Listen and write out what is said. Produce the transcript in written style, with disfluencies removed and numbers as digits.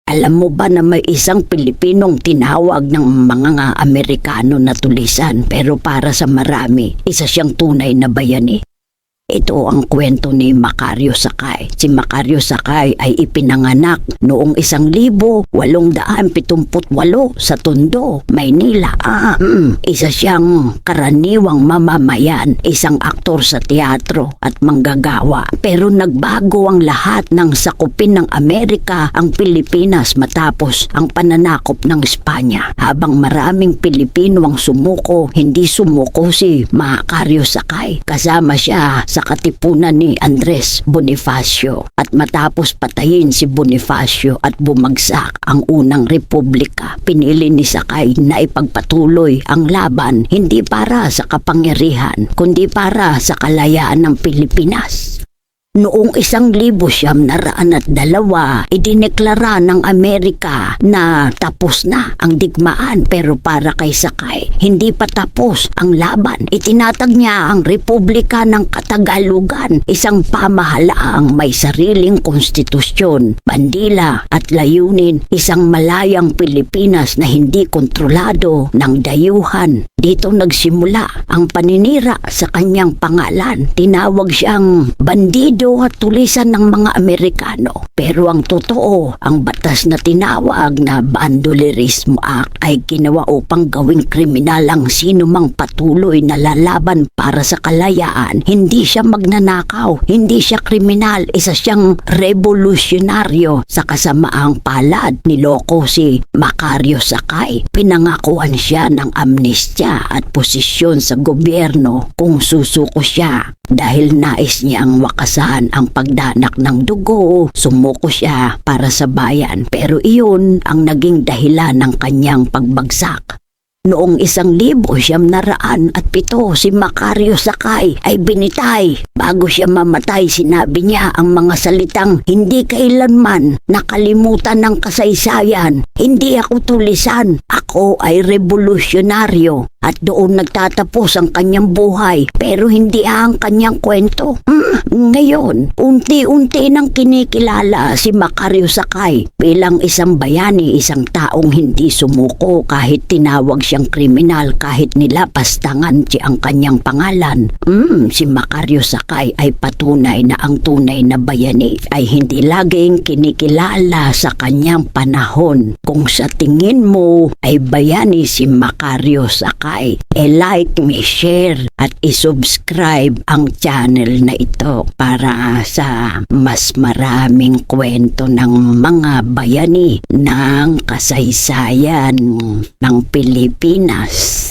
Alam mo ba na may isang Pilipinong tinawag ng mga Amerikano na tulisan pero para sa marami, isa siyang tunay na bayani? Ito ang kwento ni Macario Sakay. Si Macario Sakay ay ipinanganak noong 1878 sa Tondo, Maynila. Isa siyang karaniwang mamamayan, isang aktor sa teatro at manggagawa. Pero nagbago ang lahat ng sakupin ng Amerika ang Pilipinas matapos ang pananakop ng Espanya. Habang maraming Pilipino ang sumuko, hindi sumuko si Macario Sakay. Kasama siya sa katipunan ni Andres Bonifacio at matapos patayin si Bonifacio at bumagsak ang unang republika, pinili ni Sakay na ipagpatuloy ang laban hindi para sa kapangyarihan kundi para sa kalayaan ng Pilipinas. Noong 1902, idineklara ng Amerika na tapos na ang digmaan, pero para kay Sakay, hindi pa tapos ang laban. Itinatag niya ang Republika ng Katagalugan, isang pamahalaang may sariling konstitusyon, bandila at layunin, isang malayang Pilipinas na hindi kontrolado ng dayuhan. Dito nagsimula ang paninira sa kanyang pangalan. Tinawag siyang bandido at tulisan ng mga Amerikano. Pero ang totoo, ang batas na tinawag na Bandolerismo Act ay ginawa upang gawing kriminal ang sino mang patuloy na lalaban para sa kalayaan. Hindi siya magnanakaw, hindi siya kriminal, isa siyang revolusyonaryo. Sa kasamaang palad, niloko si Macario Sakay. Pinangakuan siya ng amnestya at posisyon sa gobyerno kung susuko siya. Dahil nais niyang wakasan ang pagdanak ng dugo, sumuko siya para sa bayan, pero iyon ang naging dahilan ng kanyang pagbagsak. Noong 1907 si Macario Sakay ay binitay. Bago siya mamatay, sinabi niya ang mga salitang hindi kailanman nakalimutan ng kasaysayan. Hindi ako tulisan, ako ay revolusyonaryo. At doon nagtatapos ang kanyang buhay, pero hindi ang kanyang kwento. Ngayon, unti-unti nang kinikilala si Macario Sakay bilang isang bayani, isang taong hindi sumuko kahit tinawag siyang kriminal, kahit nilapastangan siya ang kanyang pangalan. Si Macario Sakay ay patunay na ang tunay na bayani ay hindi laging kinikilala sa kanyang panahon. Kung sa tingin mo ay bayani si Macario Sakay, like, share at isubscribe ang channel na ito para sa mas maraming kwento ng mga bayani ng kasaysayan ng Pilipinas.